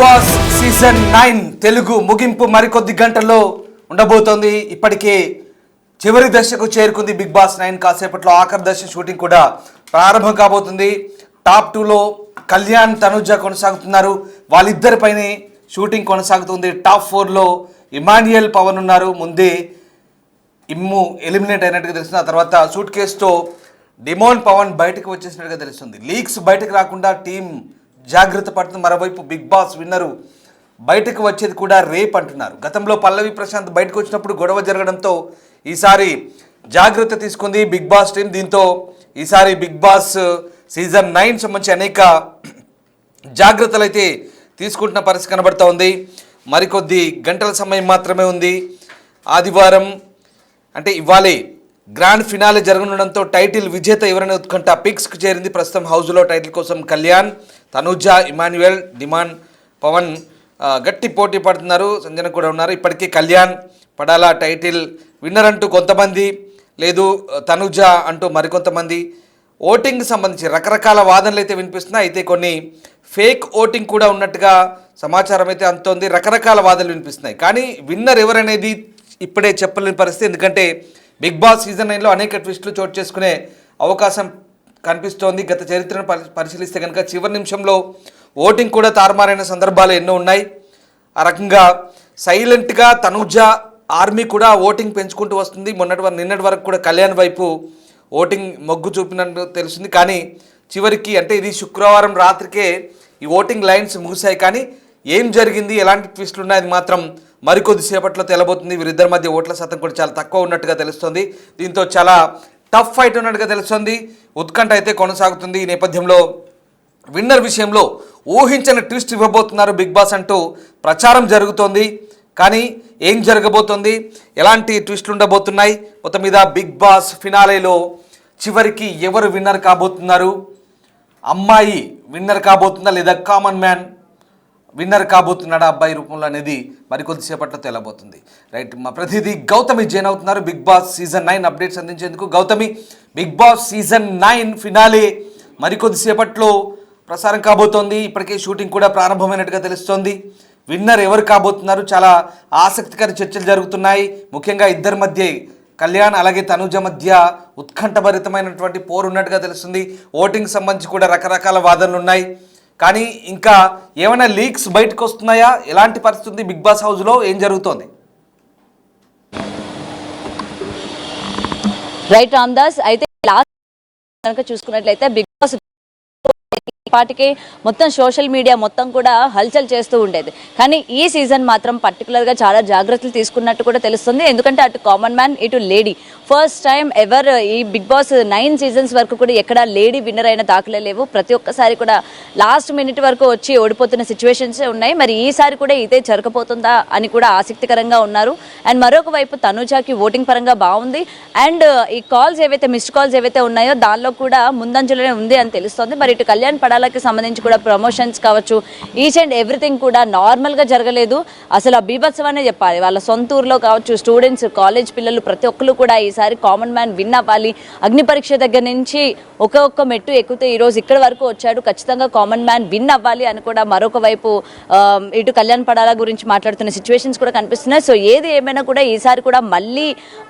Boss season 9 Telugu ముగింపు మరికొద్ది గంటల్లో ఉండబోతోంది. ఇప్పటికే చివరి దశకు చేరుకుంది బిగ్ బాస్ 9. కాసేపట్లో ఆఖరి దశ షూటింగ్ కూడా ప్రారంభం కాబోతుంది. టాప్ 2లో కళ్యాణ్, తనుజ కొనసాగుతున్నారు. వాళ్ళిద్దరిపైనే షూటింగ్ కొనసాగుతుంది. టాప్ 4లో ఇమాన్యుయల్, పవన్ ఉన్నారు. ముందే ఇమ్ము ఎలిమినేట్ అయినట్టుగా తెలుస్తుంది. ఆ తర్వాత సూట్ కేసుతో డిమోన్, పవన్ బయటకు వచ్చేసినట్టుగా తెలుస్తుంది. లీక్స్ బయటకు రాకుండా టీం జాగ్రత్త పడుతుంది. మరోవైపు బిగ్ బాస్ విన్నరు బయటకు వచ్చేది కూడా రేపు అంటున్నారు. గతంలో పల్లవి ప్రశాంత్ బయటకు వచ్చినప్పుడు గొడవ జరగడంతో ఈసారి జాగ్రత్త తీసుకుంది బిగ్ బాస్ టీం. దీంతో ఈసారి బిగ్ బాస్ సీజన్ 9 సంబంధించి అనేక జాగ్రత్తలు అయితే తీసుకుంటున్న పరిస్థితి కనబడుతూ ఉంది. మరికొద్ది గంటల సమయం మాత్రమే ఉంది. ఆదివారం అంటే ఇవాళే గ్రాండ్ ఫినాలే జరగనుండడంతో టైటిల్ విజేత ఎవరైనా ఉత్కంఠ పిక్స్కి చేరింది. ప్రస్తుతం హౌస్లో టైటిల్ కోసం కళ్యాణ్, తనుజ, ఇమాన్యుయల్, డిమాన్, పవన్ గట్టి పోటీ పడుతున్నారు. సంజన కూడా ఉన్నారు. ఇప్పటికీ కళ్యాణ్ పడాలా టైటిల్ విన్నర్ అంటూ కొంతమంది, లేదు తనుజ అంటూ మరికొంతమంది. ఓటింగ్ సంబంధించి రకరకాల వాదనలు అయితే వినిపిస్తున్నాయి. అయితే కొన్ని ఫేక్ ఓటింగ్ కూడా ఉన్నట్టుగా సమాచారం అయితే అందుతోంది. రకరకాల వాదనలు వినిపిస్తున్నాయి. కానీ విన్నర్ ఎవరనేది ఇప్పుడే చెప్పలేని పరిస్థితి. ఎందుకంటే బిగ్ బాస్ సీజన్ 9లో అనేక ట్విస్టులు చోటు చేసుకునే అవకాశం కనిపిస్తోంది. గత చరిత్రను పరిశీలిస్తే కనుక చివరి నిమిషంలో ఓటింగ్ కూడా తారుమారైన సందర్భాలు ఎన్నో ఉన్నాయి. ఆ రకంగా సైలెంట్గా తనుజ ఆర్మీ కూడా ఓటింగ్ పెంచుకుంటూ వస్తుంది. నిన్నటి వరకు కూడా కళ్యాణ్ వైపు ఓటింగ్ మొగ్గు చూపినట్టు తెలిసింది. కానీ చివరికి అంటే ఇది శుక్రవారం రాత్రికే ఈ ఓటింగ్ లైన్స్ ముగిశాయి. కానీ ఏం జరిగింది, ఎలాంటి ట్విస్టులు ఉన్నాయని మాత్రం మరికొద్దిసేపట్లో తెలబోతుంది. వీరిద్దరి మధ్య ఓట్ల శాతం కూడా చాలా తక్కువ ఉన్నట్టుగా తెలుస్తుంది. దీంతో చాలా టఫ్ ఫైట్ ఉన్నట్టుగా తెలుస్తుంది. ఉత్కంఠ అయితే కొనసాగుతుంది. ఈ నేపథ్యంలో విన్నర్ విషయంలో ఊహించని ట్విస్ట్ ఇవ్వబోతున్నారు బిగ్ బాస్ అంటూ ప్రచారం జరుగుతోంది. కానీ ఏం జరగబోతోంది, ఎలాంటి ట్విస్టులు ఉండబోతున్నాయి, మొత్తం మీద బిగ్ బాస్ ఫినాలేలో చివరికి ఎవరు విన్నర్ కాబోతున్నారు? అమ్మాయి విన్నర్ కాబోతుందా, లేదా కామన్ మ్యాన్ విన్నర్ కాబోతున్నాడా అబ్బాయి రూపంలో అనేది మరికొద్దిసేపట్లో తెలబోతుంది. రైట్, మా ప్రతినిధి గౌతమి జాయిన్ అవుతున్నారు బిగ్ బాస్ సీజన్ 9 అప్డేట్స్ అందించేందుకు. Gautami, Big Boss season 9 finale మరికొద్దిసేపట్లో ప్రసారం కాబోతోంది. ఇప్పటికే షూటింగ్ కూడా ప్రారంభమైనట్టుగా తెలుస్తోంది. విన్నర్ ఎవరు కాబోతున్నారు? చాలా ఆసక్తికర చర్చలు జరుగుతున్నాయి. ముఖ్యంగా ఇద్దరి మధ్య, కళ్యాణ్ అలాగే తనుజ మధ్య ఉత్కంఠభరితమైనటువంటి పోరు ఉన్నట్టుగా తెలుస్తుంది. ఓటింగ్ సంబంధించి కూడా రకరకాల వాదనలు ఉన్నాయి. కానీ ఇంకా ఏమైనా లీక్స్ బయటకు వస్తున్నాయా? ఎలాంటి పరిస్థితి ఉంది బిగ్ బాస్ హౌస్లో? ఏం జరుగుతోంది? రైట్ రామ్దాస్, అయితే లాస్ట్ కనుక చూసుకున్నట్లయితే బిగ్ బాస్ పాటికి మొత్తం సోషల్ మీడియా మొత్తం కూడా హల్చల్ చేస్తూ ఉండేది. కానీ ఈ సీజన్ మాత్రం పర్టికులర్గా చాలా జాగ్రత్తలు తీసుకున్నట్టు కూడా తెలుస్తుంది. ఎందుకంటే అటు కామన్ మ్యాన్, ఇటు లేడీ ఫస్ట్ టైం ఎవర్ ఈ బిగ్ బాస్ 9 సీజన్స్ వరకు కూడా ఎక్కడ లేడీ విన్నర్ అయిన దాఖలే లేవు. ప్రతి ఒక్కసారి కూడా లాస్ట్ మినిట్ వరకు వచ్చి ఓడిపోతున్న సిచ్యువేషన్స్ ఉన్నాయి. మరి ఈసారి కూడా ఇదే జరగబోతుందా అని కూడా ఆసక్తికరంగా ఉన్నారు. అండ్ మరొక వైపు తనుజాకి ఓటింగ్ పరంగా బాగుంది. అండ్ ఈ కాల్స్ ఏవైతే మిస్డ్ కాల్స్ ఏవైతే ఉన్నాయో దానిలో కూడా ముందంజలోనే ఉంది అని తెలుస్తుంది. మరి ఇటు కళ్యాణ్ పడాలకి సంబంధించి కూడా ప్రమోషన్స్ కావచ్చు, ఈచ్ అండ్ ఎవ్రీథింగ్ కూడా నార్మల్గా జరగలేదు. అసలు ఆ బీభత్సవానే చెప్పాలి. వాళ్ళ సొంత ఊర్లో కావచ్చు, స్టూడెంట్స్, కాలేజ్ పిల్లలు ప్రతి ఒక్కరు కూడా ఈసారి కామన్ మ్యాన్ విన్ అవ్వాలి. అగ్ని పరీక్ష దగ్గర నుంచి ఒక్కొక్క మెట్టు ఎక్కుతే ఈరోజు ఇక్కడ వరకు వచ్చాడు. ఖచ్చితంగా కామన్ మ్యాన్ విన్ అవ్వాలి అని కూడా మరొక వైపు ఇటు కళ్యాణ్ పడాల గురించి మాట్లాడుతున్న సిచ్యువేషన్స్ కూడా కనిపిస్తున్నాయి. సో ఏది ఏమైనా కూడా ఈసారి కూడా మళ్ళీ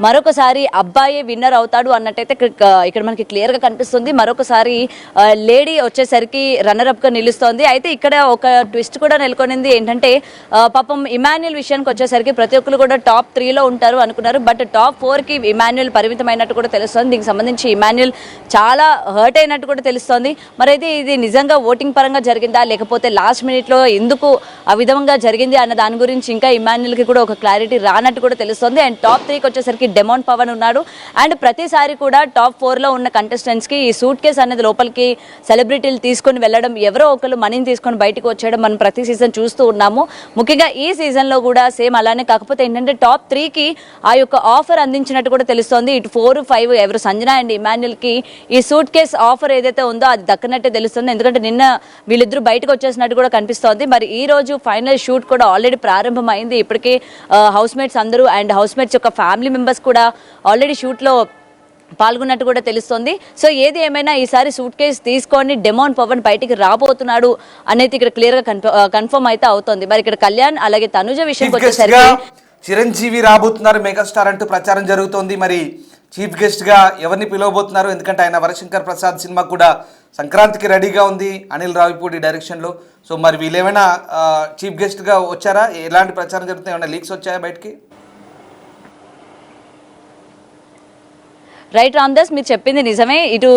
మరొకసారి అబ్బాయే విన్నర్ అవుతాడు అన్నట్టయితే ఇక్కడ మనకి క్లియర్గా కనిపిస్తుంది. మరొకసారి లేడీ వచ్చేసరికి రన్నర్అప్గా నిలుస్తోంది. అయితే ఇక్కడ ఒక ట్విస్ట్ కూడా నెలకొనింది. ఏంటంటే పాపం ఇమాన్యుయల్ విషయానికి వచ్చేసరికి ప్రతి ఒక్కరు కూడా టాప్ 3లో ఉంటారు అనుకున్నారు. బట్ టాప్ 4కి ఇమాన్యుయల్ పరిమితమైనట్టు కూడా తెలుస్తోంది. దీనికి సంబంధించి ఇమాన్యుయల్ చాలా హర్ట్ అయినట్టు కూడా తెలుస్తోంది. మరి అయితే ఇది నిజంగా ఓటింగ్ పరంగా జరిగిందా, లేకపోతే లాస్ట్ మినిట్లో ఎందుకు ఆ విధంగా జరిగింది అన్న దాని గురించి ఇంకా ఇమాన్యుయల్కి కూడా ఒక క్లారిటీ రానట్టు కూడా తెలుస్తోంది. అండ్ టాప్ 3కి వచ్చేసరికి డెమోన్, పవన్ ఉన్నాడు. అండ్ ప్రతిసారి కూడా టాప్ 4లో ఉన్న కంటెస్టెంట్స్కి ఈ సూట్ కేస్ అనేది లోపలికి సెలబ్రిటీలు తీసుకొని వెళ్ళడం, ఎవరో ఒకరు మనీని తీసుకొని బయటకు వచ్చేయడం మనం ప్రతి సీజన్ చూస్తూ ఉన్నాము. ముఖ్యంగా ఈ సీజన్లో కూడా సేమ్ అలానే. కాకపోతే ఏంటంటే టాప్ 3కి ఆ యొక్క ఆఫర్ అందించినట్టు కూడా తెలుస్తోంది. ఇటు 4, 5 ఎవరు సంజన అండ్ ఇమాన్యుయల్కి ఈ సూట్ కేస్ ఆఫర్ ఏదైతే ఉందో అది దక్కనట్టే తెలుస్తుంది. ఎందుకంటే నిన్న వీళ్ళిద్దరూ బయటకు వచ్చేసినట్టు కూడా కనిపిస్తోంది. మరి ఈ రోజు ఫైనల్ షూట్ కూడా ఆల్రెడీ ప్రారంభమైంది. ఇప్పటికే హౌస్ మేట్స్ అందరూ అండ్ హౌస్ మేట్స్ యొక్క ఫ్యామిలీ మెంబర్స్ కూడా ఆల్రెడీ షూట్లో పాల్గొన్నట్టు కూడా తెలుస్తోంది. సో ఏది ఏమైనా ఈసారి సూట్ కేసు తీసుకొని డెమోన్ పవన్ బయటికి రాబోతున్నాడు అనేది ఇక్కడ క్లియర్ గా కన్ఫర్మ్ అయితే అవుతోంది. మరి ఇక్కడ కళ్యాణ్ అలాగే తనుజ విషయంకి వచ్చేసరికి చిరంజీవి రాబోతున్నారు మెగాస్టార్ అంటూ ప్రచారం జరుగుతోంది. మరి చీఫ్ గెస్ట్ గా ఎవరిని పిలవబోతున్నారు? ఎందుకంటే ఆయన వరశంకర్ ప్రసాద్ సినిమా కూడా సంక్రాంతికి రెడీగా ఉంది అనిల్ రావిపూడి డైరెక్షన్ లో. సో మరి వీళ్ళేమైనా చీఫ్ గెస్ట్ గా వచ్చారా? ఎలాంటి ప్రచారం జరుగుతుంది? ఏమైనా లీక్స్ వచ్చాయా బయటికి? రైట్ రామ్దాస్, మీరు చెప్పింది నిజమే. ఇటు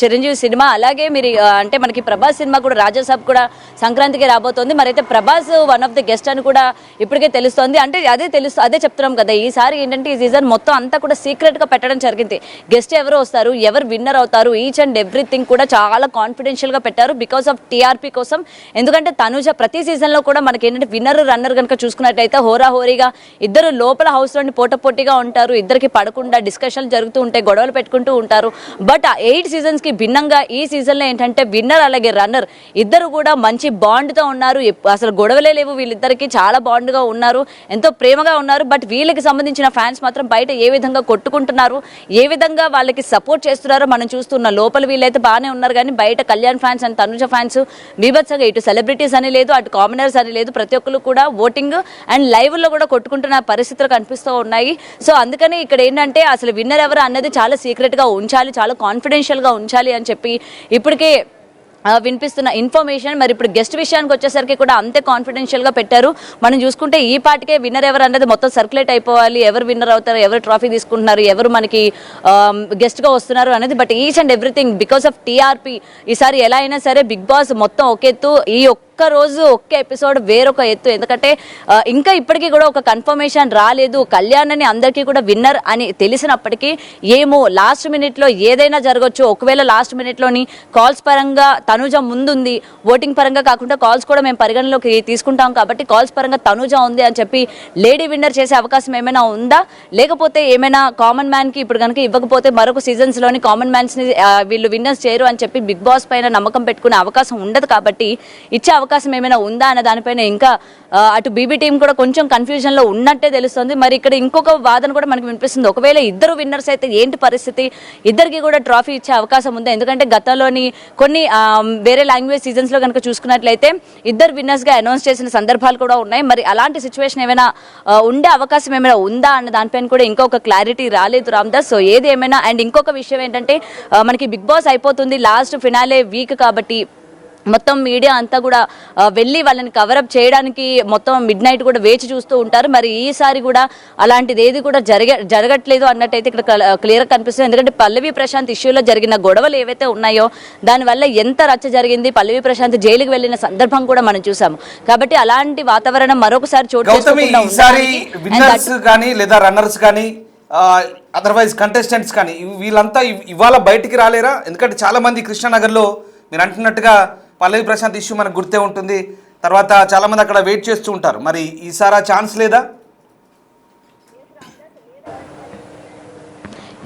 చిరంజీవి సినిమా అలాగే మీరు అంటే మనకి ప్రభాస్ సినిమా కూడా రాజాసాబ్ కూడా సంక్రాంతికి రాబోతోంది. మరి అయితే Prabhas one of the guest అని కూడా ఇప్పటికే తెలుస్తోంది. అంటే అదే చెప్తున్నాం కదా, ఈసారి ఏంటంటే ఈ సీజన్ మొత్తం అంతా కూడా సీక్రెట్ గా పెట్టడం జరిగింది. గెస్ట్ ఎవరు వస్తారు, ఎవరు విన్నర్ అవుతారు, ఈచ్ అండ్ ఎవ్రీథింగ్ కూడా చాలా కాన్ఫిడెన్షియల్ గా పెట్టారు బికాస్ ఆఫ్ టీఆర్పీ కోసం. ఎందుకంటే తనుజ ప్రతి సీజన్ లో కూడా మనకి ఏంటంటే విన్నర్ రన్నర్ కనుక చూసుకున్నట్లయితే హోరాహోరీగా ఇద్దరు లోపల హౌస్ లోని పోటాపోటీగా ఉంటారు. ఇద్దరికి పడకుండా డిస్కషన్ జరుగుతూ ఉంటాయి, గొడవలు పెట్టుకుంటూ ఉంటారు. బట్ ఆ 8 సీజన్స్ కి భిన్నంగా ఈ సీజన్ లో ఏంటంటే విన్నర్ అలాగే రన్నర్ ఇద్దరు కూడా మంచి బాండ్ తో ఉన్నారు. అసలు గొడవలే లేవు, వీళ్ళిద్దరికి చాలా బాండ్ గా ఉన్నారు, ఎంతో ప్రేమగా ఉన్నారు. బట్ వీళ్ళకి సంబంధించిన ఫ్యాన్స్ మాత్రం బయట ఏ విధంగా కొట్టుకుంటున్నారు, ఏ విధంగా వాళ్ళకి సపోర్ట్ చేస్తున్నారో మనం చూస్తున్నాం. లోపల వీళ్ళైతే బాగానే ఉన్నారు కానీ బయట Kalyan fans and Tanuja fans బీభత్సంగా, ఇటు సెలబ్రిటీస్ అని లేదు, అటు కామనర్స్ అని లేదు, ప్రతి ఒక్కరు కూడా ఓటింగ్ అండ్ లైవ్ లో కూడా కొట్టుకుంటున్న పరిస్థితులు కనిపిస్తూ ఉన్నాయి. సో అందుకని ఇక్కడ ఏంటంటే అసలు విన్నర్ ఎవరు అన్నది చాలా సీక్రెట్ గా ఉంచాలి, చాలా కాన్ఫిడెన్షియల్ గా ఉంచాలి అని చెప్పి ఇప్పటికే వినిపిస్తున్న ఇన్ఫర్మేషన్. మరి ఇప్పుడు గెస్ట్ విషయానికి వచ్చేసరికి కూడా అంతే కాన్ఫిడెన్షియల్ గా పెట్టారు. మనం చూసుకుంటే ఈ పాటికే విన్నర్ ఎవరు అన్నది మొత్తం సర్క్యులేట్ అయిపోవాలి, ఎవరు విన్నర్ అవుతారు, ఎవరు ట్రాఫీ తీసుకుంటున్నారు, ఎవరు మనకి గెస్ట్ గా వస్తున్నారు అనేది. But each and everything because of TRP ఈసారి ఎలా అయినా సరే బిగ్ బాస్ మొత్తం ఒక ఎత్తు, ఈ ఒక్క రోజు ఒక్క ఎపిసోడ్ వేరొక ఎత్తు. ఎందుకంటే ఇంకా ఇప్పటికీ కూడా ఒక కన్ఫర్మేషన్ రాలేదు. కళ్యాణ్ అని అందరికీ కూడా విన్నర్ అని తెలిసినప్పటికీ ఏమో లాస్ట్ మినిట్ లో ఏదైనా జరగచ్చు. ఒకవేళ లాస్ట్ మినిట్ లోని కాల్స్ పరంగా తనుజ ముందుంది, ఓటింగ్ పరంగా కాకుండా కాల్స్ కూడా మేము పరిగణలోకి తీసుకుంటాం కాబట్టి కాల్స్ పరంగా తనుజ ఉంది అని చెప్పి లేడీ విన్నర్ చేసే అవకాశం ఏమైనా ఉందా? లేకపోతే ఏమైనా కామన్ మ్యాన్ కి ఇప్పుడు కనుక ఇవ్వకపోతే మరొక సీజన్స్ లోని కామన్ మ్యాన్స్ ని వీళ్ళు విన్నర్స్ చేయరు అని చెప్పి బిగ్ బాస్ పైన నమ్మకం పెట్టుకునే అవకాశం ఉండదు కాబట్టి ఇచ్చే అవకాశం ఏమైనా ఉందా అనే దానిపైన ఇంకా అటు బీబీ టీం కూడా కొంచెం కన్ఫ్యూజన్ లో ఉన్నట్టే తెలుస్తుంది. మరి ఇక్కడ ఇంకొక వాదన కూడా మనకు వినిపిస్తుంది, ఒకవేళ ఇద్దరు విన్నర్స్ అయితే ఏంటి పరిస్థితి, ఇద్దరికి కూడా ట్రాఫీ ఇచ్చే అవకాశం ఉందా? ఎందుకంటే గతంలోని కొన్ని వేరే లాంగ్వేజ్ సీజన్స్ లో కనుక చూసుకున్నట్లయితే ఇద్దరు విన్నర్స్ గా అనౌన్స్ చేసిన సందర్భాలు కూడా ఉన్నాయి. మరి అలాంటి సిచ్యువేషన్ ఏమైనా ఉండే అవకాశం ఏమైనా ఉందా అన్న దానిపైన కూడా ఇంకొక క్లారిటీ రాలేదు రామ్దాస్. సో ఏది ఏమైనా అండ్ ఇంకొక విషయం ఏంటంటే మనకి బిగ్ బాస్ అయిపోతుంది, లాస్ట్ ఫినాలే వీక్ కాబట్టి మొత్తం మీడియా అంతా కూడా వెళ్ళి వాళ్ళని కవరప్ చేయడానికి మొత్తం మిడ్ నైట్ కూడా వేచి చూస్తూ ఉంటారు. మరి ఈసారి కూడా అలాంటిది ఏది కూడా జరగట్లేదు అన్నట్టయితే ఇక్కడ క్లియర్ గా కనిపిస్తుంది. ఎందుకంటే పల్లవి ప్రశాంత్ ఇష్యూలో జరిగిన గొడవలు ఏవైతే ఉన్నాయో దానివల్ల ఎంత రచ్చ జరిగింది, పల్లవి ప్రశాంత్ జైలుకి వెళ్లిన సందర్భం కూడా మనం చూసాము. కాబట్టి అలాంటి వాతావరణం మరొకసారి చోటు అదర్వైజ్ కంటెస్టెంట్స్ కానీ వీళ్ళంతా ఇవాళ బయటికి రాలేరా? ఎందుకంటే చాలా మంది కృష్ణానగర్లో మీరు అంటున్నట్టుగా పల్లవి ప్రశాంత్ ఇష్యూ మనకు గుర్తే ఉంటుంది, తర్వాత చాలామంది అక్కడ వెయిట్ చేస్తూ ఉంటారు. మరి ఈసారి ఛాన్స్ లేదా?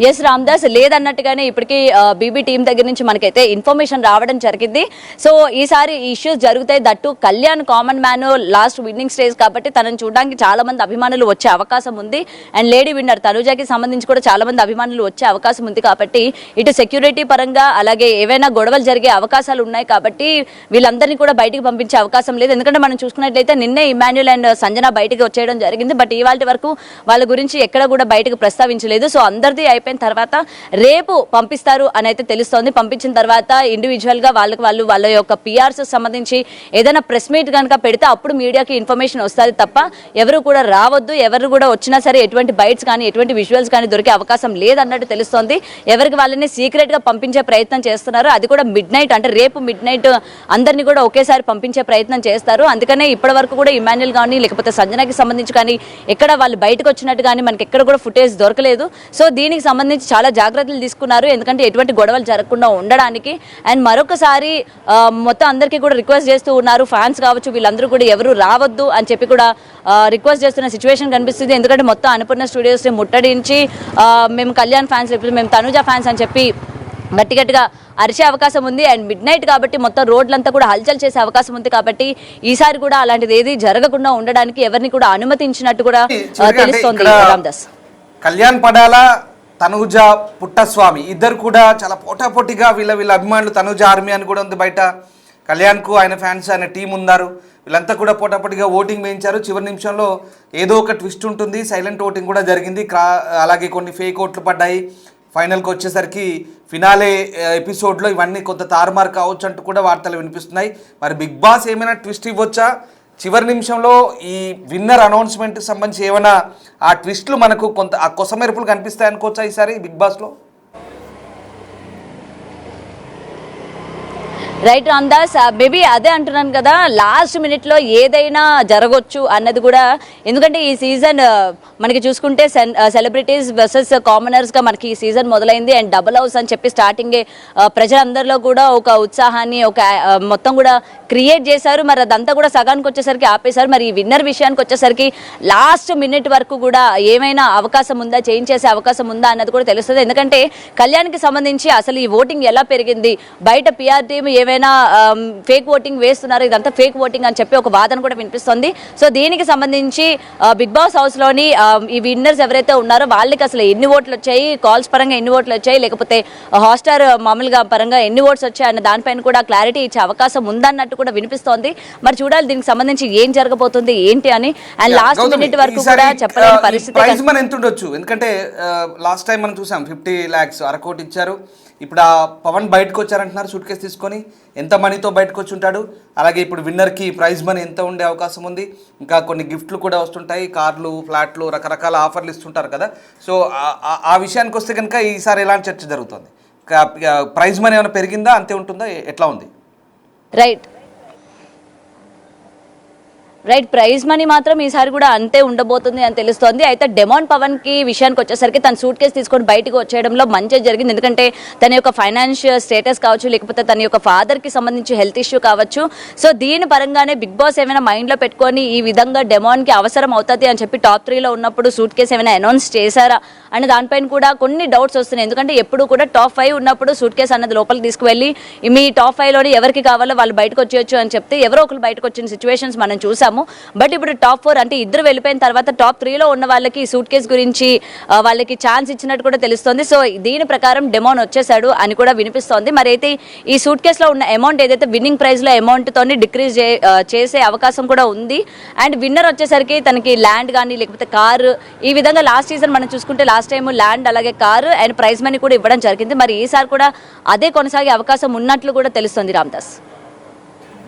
ఎస్ రామ్దాస్, లేదన్నట్టుగానే ఇప్పటికీ బీబీ టీం దగ్గర నుంచి మనకైతే ఇన్ఫర్మేషన్ రావడం జరిగింది. సో ఈసారి ఇష్యూస్ జరుగుతాయి. That Kalyan common man last winnowing stage కాబట్టి తనని చూడడానికి చాలా మంది అభిమానులు వచ్చే అవకాశం ఉంది. అండ్ లేడీ విన్నర్ తనుజాకి సంబంధించి కూడా చాలా మంది అభిమానులు వచ్చే అవకాశం ఉంది. కాబట్టి ఇటు సెక్యూరిటీ పరంగా అలాగే ఏవైనా గొడవలు జరిగే అవకాశాలు ఉన్నాయి కాబట్టి వీళ్ళందరినీ కూడా బయటికి పంపించే అవకాశం లేదు. ఎందుకంటే మనం చూసుకున్నట్లయితే నిన్నే ఇమాన్యుల్ అండ్ సంజన బయటికి వచ్చేయడం జరిగింది. బట్ ఇవాళ వరకు వాళ్ళ గురించి ఎక్కడ కూడా బయటకు ప్రస్తావించలేదు. సో అందరిది అయిపోయిన తర్వాత రేపు పంపిస్తారు అని అయితే తెలుస్తోంది. పంపించిన తర్వాత ఇండివిజువల్ గా వాళ్ళ యొక్క పిఆర్స్ సంబంధించి ఏదైనా ప్రెస్ మీట్ కనుక పెడితే అప్పుడు మీడియాకి ఇన్ఫర్మేషన్ వస్తుంది తప్ప ఎవరు కూడా రావద్దు. ఎవరు కూడా వచ్చినా సరే ఎటువంటి బైట్స్ కానీ ఎటువంటి విజువల్స్ కానీ దొరికే అవకాశం లేదన్నట్టు తెలుస్తోంది. ఎవరికి వాళ్ళని సీక్రెట్ గా పంపించే ప్రయత్నం చేస్తున్నారు. అది కూడా మిడ్ నైట్, అంటే రేపు మిడ్ నైట్ అందరినీ కూడా ఒకేసారి పంపించే ప్రయత్నం చేస్తారు. అందుకనే ఇప్పటి వరకు కూడా ఇమాన్యుల్ కానీ లేకపోతే సంజనకి సంబంధించి కానీ ఎక్కడ వాళ్ళు బయటకు వచ్చినట్టు కానీ మనకి ఎక్కడ కూడా ఫుటేజ్ దొరకలేదు. సో దీనికి సంబంధించి చాలా జాగ్రత్తలు తీసుకున్నారు, ఎందుకంటే ఎటువంటి గొడవలు జరగకుండా ఉండడానికి. అండ్ మరొకసారి మొత్తం అందరికీ కూడా రిక్వెస్ట్ చేస్తూ ఉన్నారు, ఫ్యాన్స్ కావచ్చు వీళ్ళందరూ కూడా ఎవరు రావద్దు అని చెప్పి కూడా రిక్వెస్ట్ చేస్తున్న సిచ్యువేషన్ కనిపిస్తుంది. ఎందుకంటే మొత్తం అన్నపూర్ణ స్టూడియోస్ ని ముట్టడించి మేము కళ్యాణ్ ఫ్యాన్స్ లేకపోతే మేము తనుజ ఫ్యాన్స్ అని చెప్పి గట్టిగా అరిచే అవకాశం ఉంది. అండ్ మిడ్ నైట్ కాబట్టి మొత్తం రోడ్లంతా కూడా హల్చల్ చేసే అవకాశం ఉంది. కాబట్టి ఈసారి కూడా అలాంటిది ఏది జరగకుండా ఉండడానికి ఎవరిని కూడా అనుమతించినట్టు కూడా తెలుస్తోంది రామ్దాస్. కళ్యాణ్ పడాలా తనూజ పుట్టస్వామి ఇద్దరు కూడా చాలా పోటాపోటీగా వీళ్ళ అభిమానులు తనూజ ఆర్మీ అని కూడా ఉంది బయట. కళ్యాణ్కు ఆయన ఫ్యాన్స్ ఆయన టీం ఉన్నారు. వీళ్ళంతా కూడా పోటాపోటీగా ఓటింగ్ వేయించారు. చివరి నిమిషంలో ఏదో ఒక ట్విస్ట్ ఉంటుంది. సైలెంట్ ఓటింగ్ కూడా జరిగింది. అలాగే కొన్ని ఫేక్ ఓట్లు పడ్డాయి. ఫైనల్కి వచ్చేసరికి ఫినాలే ఎపిసోడ్లో ఇవన్నీ కొంత తారుమారు కావచ్చు అంటూ కూడా వార్తలు వినిపిస్తున్నాయి. మరి బిగ్ బాస్ ఏమైనా ట్విస్ట్ ఇవ్వచ్చా? చివరి నిమిషంలో ఈ విన్నర్ అనౌన్స్మెంట్కి సంబంధించి ఏమైనా ఆ ట్విస్ట్లు మనకు కొంత ఆ కొసమెరుపులు కనిపిస్తాయి అనుకోవచ్చా ఈసారి బిగ్ బాస్లో? రైట్ రామ్దాస్, బేబీ అదే అంటున్నాను కదా, లాస్ట్ మినిట్లో ఏదైనా జరగవచ్చు అన్నది కూడా. ఎందుకంటే ఈ సీజన్ మనకి చూసుకుంటే సెలబ్రిటీస్ వర్సెస్ కామనర్స్గా మనకి ఈ సీజన్ మొదలైంది. అండ్ డబుల్ హౌస్ అని చెప్పి స్టార్టింగే ప్రజలందరిలో కూడా ఒక ఉత్సాహాన్ని ఒక మొత్తం కూడా క్రియేట్ చేశారు. మరి అదంతా కూడా సగానికి వచ్చేసరికి ఆపేశారు. మరి ఈ విన్నర్ విషయానికి వచ్చేసరికి లాస్ట్ మినిట్ వరకు కూడా ఏమైనా అవకాశం ఉందా, చేంజ్ చేసే అవకాశం ఉందా అన్నది కూడా తెలుస్తుంది. ఎందుకంటే కళ్యాణ్కి సంబంధించి అసలు ఈ ఓటింగ్ ఎలా పెరిగింది, బయట పిఆర్ టీమ్ ఏమైనా ఫేక్ ఓటింగ్ వేస్తున్నారు, ఇదంతా ఫేక్ ఓటింగ్ అని చెప్పి ఒక వాదన కూడా వినిపిస్తుంది. సో దీనికి సంబంధించి బిగ్ బాస్ హౌస్లోని ఈ విన్నర్స్ ఎవరైతే ఉన్నారో వాళ్ళకి అసలు ఎన్ని ఓట్లు వచ్చాయి, కాల్స్ పరంగా ఎన్ని ఓట్లు వచ్చాయి, లేకపోతే హాట్స్టార్ మామూలుగా పరంగా ఎన్ని ఓట్స్ వచ్చాయి అన్న దానిపైన కూడా క్లారిటీ ఇచ్చే అవకాశం ఉందన్నట్టు కూడా వినిపిస్తోంది. మరి చూడాలి దీనికి సంబంధించి ఏం జరగబోతుంది ఏంటి అని. అండ్ లాస్ట్ మినిట్ వరకు కూడా చెప్పలేని పరిస్థితి ఎంత ఉండొచ్చు. ఎందుకంటే లాస్ట్ టైం మనం చూసాం 50 lakhs అరకోటి ఇచ్చారు. ఇప్పుడు ఆ పవన్ బయటకు వచ్చారంటున్నారు సూట్ కేసు తీసుకొని. ఎంత మనీతో బయటకు వచ్చి ఉంటాడు? అలాగే ఇప్పుడు విన్నర్కి ప్రైజ్ మనీ ఎంత ఉండే అవకాశం ఉంది? ఇంకా కొన్ని గిఫ్ట్లు కూడా వస్తుంటాయి, కార్లు, ఫ్లాట్లు, రకరకాల ఆఫర్లు ఇస్తుంటారు కదా. సో ఆ విషయానికి వస్తే కనుక ఈసారి ఎలాంటి చర్చ జరుగుతుంది? ప్రైజ్ మనీ ఏమైనా పెరిగిందా, అంతే ఉంటుందా, ఎట్లా ఉంది? రైట్ ప్రైజ్ మనీ మాత్రం ఈసారి కూడా అంతే ఉండబోతుంది అని తెలుస్తోంది. అయితే డెమాన్ పవన్ కి విషయానికి వచ్చేసరికి తన సూట్ కేసు తీసుకొని బయటకు వచ్చేయడంలో మంచి జరిగింది. ఎందుకంటే తన యొక్క ఫైనాన్షియల్ స్టేటస్ కావచ్చు, లేకపోతే తన యొక్క ఫాదర్ కి సంబంధించి హెల్త్ ఇష్యూ కావచ్చు. సో దీని పరంగానే బిగ్ బాస్ ఏమైనా మైండ్ లో పెట్టుకొని ఈ విధంగా డెమాన్ కి అవసరం అవుతుంది అని చెప్పి టాప్ 3లో ఉన్నప్పుడు సూట్ కేసు ఏమైనా అనౌన్స్ చేశారా అని దానిపైన కూడా కొన్ని డౌట్స్ వస్తున్నాయి. ఎందుకంటే ఎప్పుడు కూడా టాప్ 5 ఉన్నప్పుడు సూట్ కేసు అన్నది లోపలికి తీసుకువెళ్ళి మీ టాప్ 5లోని ఎవరికి కావాలో వాళ్ళు బయటకు వచ్చేయచ్చు అని చెప్తే ఎవరో ఒకరు బయటకు వచ్చిన సిచ్యువేషన్స్ మనం చూసాము. బట్ ఇప్పుడు టాప్ 4 అంటే ఇద్దరు వెళ్ళిపోయిన తర్వాత టాప్ 3లో ఉన్న వాళ్ళకి సూట్ కేసు గురించి వాళ్ళకి ఛాన్స్ ఇచ్చినట్టు కూడా తెలుస్తోంది. సో దీని ప్రకారం డెమాన్ వచ్చేసాడు అని కూడా వినిపిస్తోంది. మరి అయితే ఈ సూట్ కేసులో ఉన్న అమౌంట్ ఏదైతే విన్నింగ్ ప్రైజ్లో అమౌంట్తోని డిక్రీజ్ చేసే అవకాశం కూడా ఉంది. అండ్ విన్నర్ వచ్చేసరికి తనకి ల్యాండ్ కానీ లేకపోతే కారు, ఈ విధంగా లాస్ట్ సీజన్ మనం చూసుకుంటే లాస్ట్ టైం ల్యాండ్ అలాగే కారు అండ్ ప్రైజ్ మనీ కూడా ఇవ్వడం జరిగింది. మరి ఈసారి కూడా అదే కొనసాగే అవకాశం ఉన్నట్లు కూడా తెలుస్తుంది. Ramdas,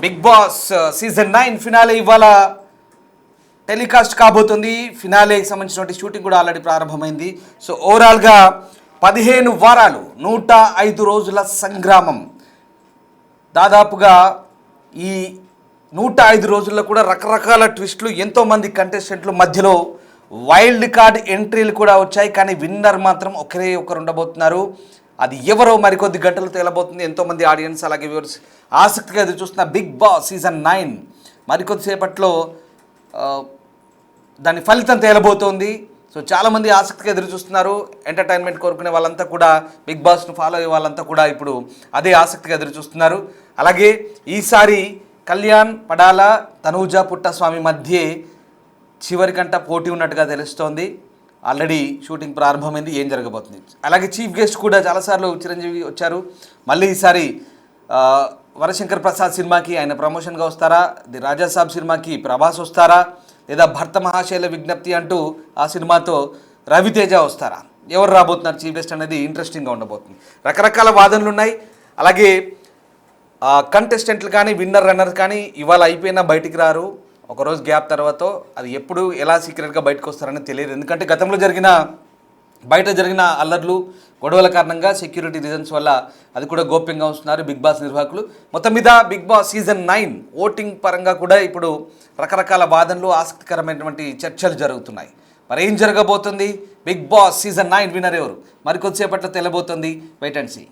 Bigg Boss season 9 finale ఇవాళ టెలికాస్ట్ కాబోతుంది. ఫినాలేకి సంబంధించిన షూటింగ్ కూడా ఆల్రెడీ ప్రారంభమైంది. సో ఓవరాల్గా 15 వారాలు 105 రోజుల సంగ్రామం. దాదాపుగా ఈ 105 రోజుల్లో కూడా రకరకాల ట్విస్టులు, ఎంతోమంది కంటెస్టెంట్లు మధ్యలో వైల్డ్ కార్డ్ ఎంట్రీలు కూడా వచ్చాయి. కానీ విన్నర్ మాత్రం ఒకరే ఒకరు ఉండబోతున్నారు. అది ఎవరో మరికొద్ది గంటలు తేలబోతుంది. ఎంతోమంది ఆడియన్స్ అలాగే వ్యూవర్స్ ఆసక్తిగా ఎదురు చూస్తున్న బిగ్ బాస్ సీజన్ 9 మరికొద్దిసేపట్లో దాని ఫలితం తేలబోతోంది. సో చాలామంది ఆసక్తిగా ఎదురు చూస్తున్నారు. ఎంటర్టైన్మెంట్ కోరుకునే వాళ్ళంతా కూడా, బిగ్ బాస్ను ఫాలో అయ్యే వాళ్ళంతా కూడా ఇప్పుడు అదే ఆసక్తిగా ఎదురు చూస్తున్నారు. అలాగే ఈసారి కళ్యాణ్ పడాల, తనూజ పుట్టస్వామి మధ్య చివరికంట పోటీ ఉన్నట్టుగా తెలుస్తోంది. ఆల్రెడీ షూటింగ్ ప్రారంభమైంది. ఏం జరగబోతుంది? అలాగే చీఫ్ గెస్ట్ కూడా చాలాసార్లు చిరంజీవి వచ్చారు. మళ్ళీ ఈసారి వరశంకర్ ప్రసాద్ సినిమాకి ఆయన ప్రమోషన్గా వస్తారా? ది రాజాసాబ్ సినిమాకి ప్రభాస్ వస్తారా? లేదా భర్త మహాశైల విజ్ఞప్తి అంటూ ఆ సినిమాతో రవితేజ వస్తారా? ఎవరు రాబోతున్నారు చీఫ్ గెస్ట్ అనేది ఇంట్రెస్టింగ్గా ఉండబోతుంది. రకరకాల వాదనలు ఉన్నాయి. అలాగే కంటెస్టెంట్లు కానీ విన్నర్ రన్నర్ కానీ ఇవాళ అయిపోయినా బయటికి రారు. ఒకరోజు గ్యాప్ తర్వాత అది ఎప్పుడు ఎలా సీక్రెట్గా బయటకు వస్తారని తెలియదు. ఎందుకంటే గతంలో బయట జరిగిన అల్లర్లు, గొడవల కారణంగా సెక్యూరిటీ రీజన్స్ వల్ల అది కూడా గోప్యంగా ఉంటున్నారు బిగ్ బాస్ నిర్వాహకులు. మొత్తం మీద బిగ్ బాస్ సీజన్ 9 ఓటింగ్ పరంగా కూడా ఇప్పుడు రకరకాల వాదనలు, ఆసక్తికరమైనటువంటి చర్చలు జరుగుతున్నాయి. మరి ఏం జరగబోతుంది? బిగ్ బాస్ సీజన్ 9 విన్నర్ ఎవరు? మరికొద్దిసేపట్లో తెలబోతుంది. Wait and see.